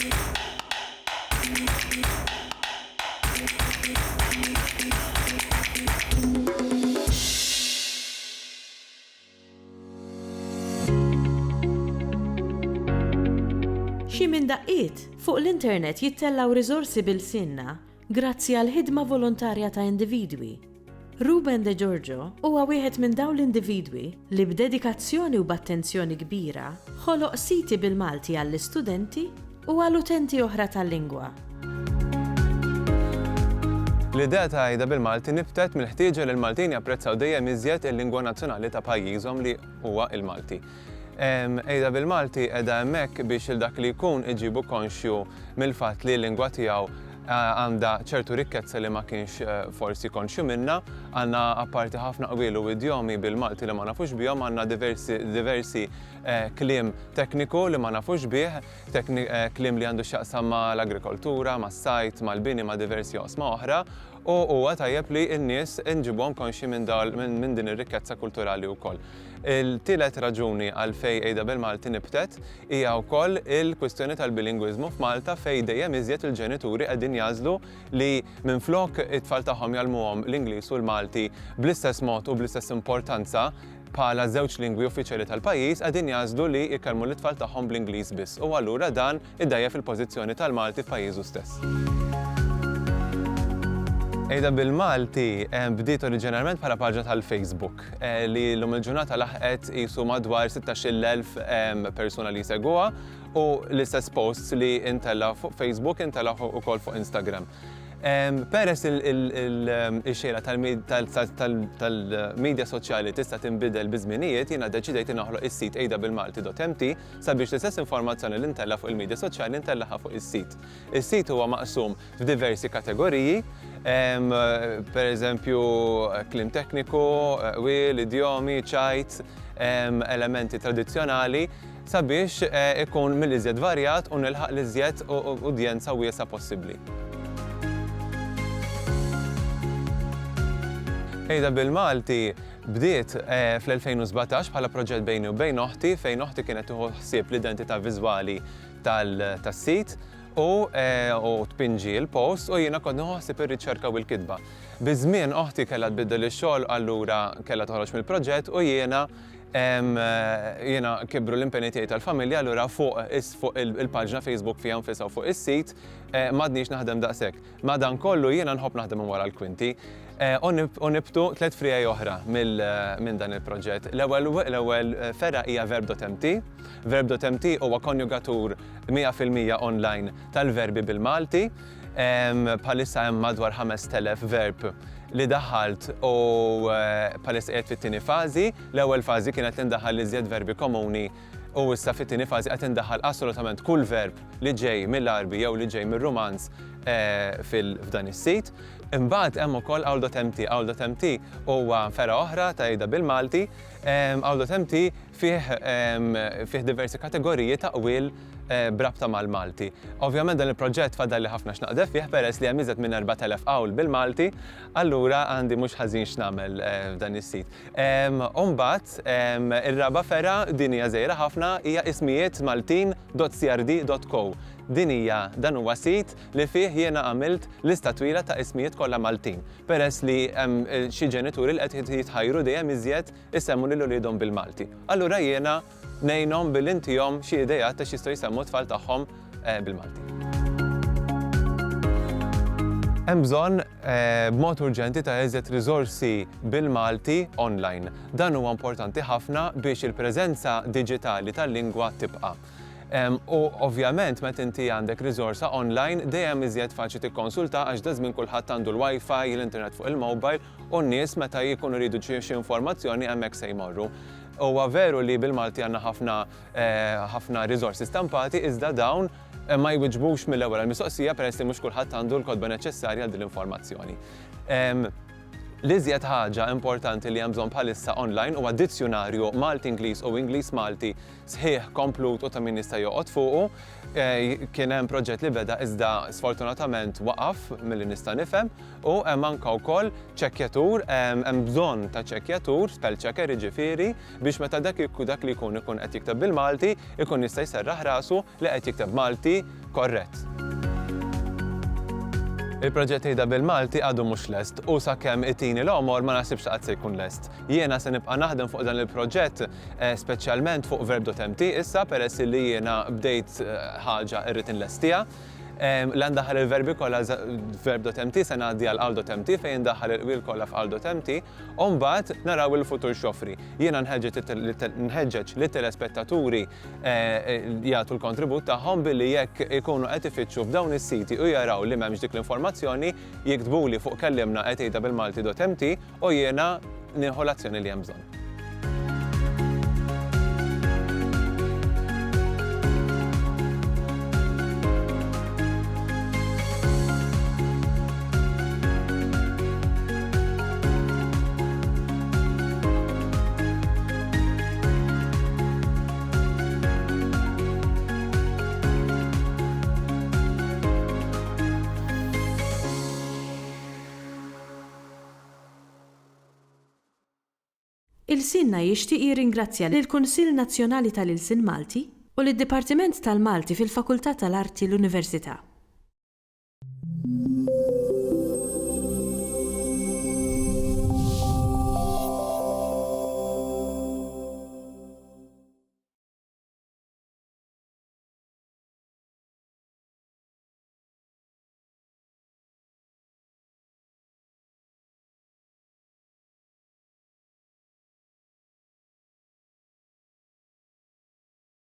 Xi minn daqqiet fuq l-internet jittellaw riżorsi bil-sinna grazzi għal ħidma volontarja ta' individwi. Ruben De Giorgio huwa wieħed minn dawn l-individwi li b'dedikazzjoni u b'attenzjoni kbira ħoloq siti bil-Malti għall-istudenti u għall-utenti oħra tal-lingwa. L-idea ta' Ejda bil-Malti nibtet mill-ħtieġa li l-Maltin japprezzaw dejjem iżjed il-lingwa nazzjonali ta' pajjiżhom li huwa il-Malti. Ejda bil-Malti qiegħda hemmhekk biex il-dak li jkun iġibu konxju mill-fatt li l-lingwa tiegħu għandha ċertu rikkezza li ma kienx forsi konxju minnha, għandna apparti ħafna qwiel u idjomi bil-Malti li ma nafux bihom, għandna diversi kliem tekniku li ma nafux bih, kliem li għandu x'jaqsam mal-agrikoltura, mas-sajt, mal-bini, ma' diversi oqsma oħra, u huwa tajjeb li n-nies inġibhom konxi minn din ir-rikkezza kulturali wkoll. Il-tielet raġuni għalfejn Ejda bil-Malti nibtet hija wkoll il-kwistjoni tal-bilingwiżmu f'Malta fejn dejjem iżjed il-ġenituri qegħdin jażlu li minflok it-tfal tagħhom jgħallmuhom l-Ingliż u l-Malti bl-istess mod u bl-istess importanza bħala żewġ lingwi uffiċjali tal-pajjiż qegħdin jażlu li jkellmu l-itfal tagħhom bl-Ingliż biss u allura dan iddajjef il-pożizzjoni tal-Malti f'pajjiżu stess. Ejda bil-Malti bdiet oriġinarment bħala paġna tal-Facebook li l-lum il-ġurnata laħqet qisu madwar 16,000 persuna li jsegwuha u l-istess posts li intella fuq Facebook intella ukoll fuq Instagram. Peress il-xejra tal-medja soċjali tista' tinbidel biżminijiet, jiena ddeċidejt noħloq is-sit ejdabilmalti.mt sabiex l-istess informazzjoni li ntella fuq il-medja soċjali ntellaħa fuq is-sit. Is-sit huwa maqsum f'diversi kategoriji, per eżempju kliem tekniku, wiel, idjomi, ċajt, elementi tradizzjonali, sabiex ikun mill-iżjed varjat u nilħaq l-iżjed udjenza wiesa possibbli. Ejda bil-Malti bdiet fl-2017 bħala proġett bejni u bejn oħti fejn oħti kienet tieħu ħsieb l-identità viżwali tas-sit u tpinġi l-post u jiena kont nieħu ħsieb ir-riċerka u l-kitba. Biż-żmien oħti kellha tbiddel ix-xogħol allura kellha toħroġ mill-proġett u jiena kibru l-impenni tiegħi tal-familja allura fuq il-paġna Facebook fiha nfisha fuq is-sit m'għadniex naħdem daqshekk. Madankollu jiena nħobb naħdem wara l-kwinti u nibtu 3 frijaj oħra minn dan il-proġett. L-ewwel ferra hija verb.mt. Verb.mt huwa konjugatur 100% online tal-verbi bil-Malti. Bħalissa hemm madwar 5,000 verb li daħħalt u bħalissa qiegħed fit-tieni fażi. L-ewwel fażi kienet li ndaħħal iżjed verbi komuni u issa fit-tieni fażi qed indaħħal assolutament kull verb li ġej mill-Arbi jew li ġej mir-Rumanz f'dan is-sit. Imbagħad hemm ukoll Awl.mt. Awl.mt huwa ferra oħra ta' Ejda bil-Malti. Awl.mt fih diversi kategoriji ta' qwiel brabta mal-Malti. Ovvjament dan il-proġett fadal li ħafna x'naqdef fih peress li hemm iżjed minn 4,000 qawl bil-Malti, allura għandi mhux ħażin x'nagħmel f'dan is-sit. Mbagħad ir-raba' ferra din hija żgħira ħafna hija ismijiet maltin.crd.co. Dan huwa sit li fih jiena għamilt lista twila ta' ismijiet kollha Maltin. Peress li hemm xi ġenituri li qed jitħajru dejjem iżjed isemmu lil uliedhom bil-Malti. Allura jiena ngħinhom bil-intihom xi idejat ta' x'jistgħu jsemmu t-tfal tagħhom bil-Malti. Hemm bżonn b'mod urġenti ta' iżjed riżorsi bil-Malti online. Dan huwa importanti ħafna biex il-preżenza diġitali tal-lingwa tibqa'. U ovvjament meta inti għandek riżorsa online dejjem iżjed faċli tikkonsulta għax da żmien kulħadd għandu l-Wi-Fi, l-internet fuq il-mobile u n-nies meta jkunu jridu xi informazzjoni hemmhekk se jmorru. Huwa veru li bil-Malti għandna ħafna riżorsi stampati iżda dawn ma jwiġbux mill-ewwel għall-mistoqsija peress li mhux kulħadd għandu l-kodba neċessarja għal din l-informazzjoni. L-iżjed ħaġa importanti li hemm bżonn bħalissa online huwa dizzjonarju Malti-Ingliż u Ingliż-Malti sħiħ komplut u ta' min jista' joqgħod fuqu. Kien hemm proġett li beda iżda sfortunatament waqaf milli nista' nifhem u hemm anke wkoll ċekkjatur, hemm bżonn ta' ċekkjatur, spell checker jiġifieri biex meta dak li jkun qed jikteb bil-Malti ikun jista' jserraħ rasu li qed jikteb Malti Korrett. Il-proġett Ejda bil-Malti għadu mhux lest u sakemm itini l-omor ma nasibx qatt se jkun lest. Jiena se nibqa' naħdem fuq dan il-proġett speċjalment fuq Verb.mt issa peress li jiena bdejt ħaġa irrid inlestija. L-għandaħal il-verbi kollha Verb.mt se ngħaddi għal Qal.mt fejn daħal il-wil kollha f'Qal.mt u mbagħad naraw il-futur xofri. Jiena nħeġġeġ lit-telespettaturi jagħtu l-kontribut tagħhom billi jekk ikunu qed ifittxu f'dawn is-siti u jaraw li m'hemmx dik l-informazzjoni jiktbuli fuq kellimna@ejdabilmalti.mt u jiena nieħu l-azzjoni li hemm bżonn. Il-Sinna jixtieq jirringrazzja lill-Kunsill Nazzjonali tal-Ilsien Malti u lid-Dipartiment tal-Malti fil-Fakultà tal-Arti l-Università.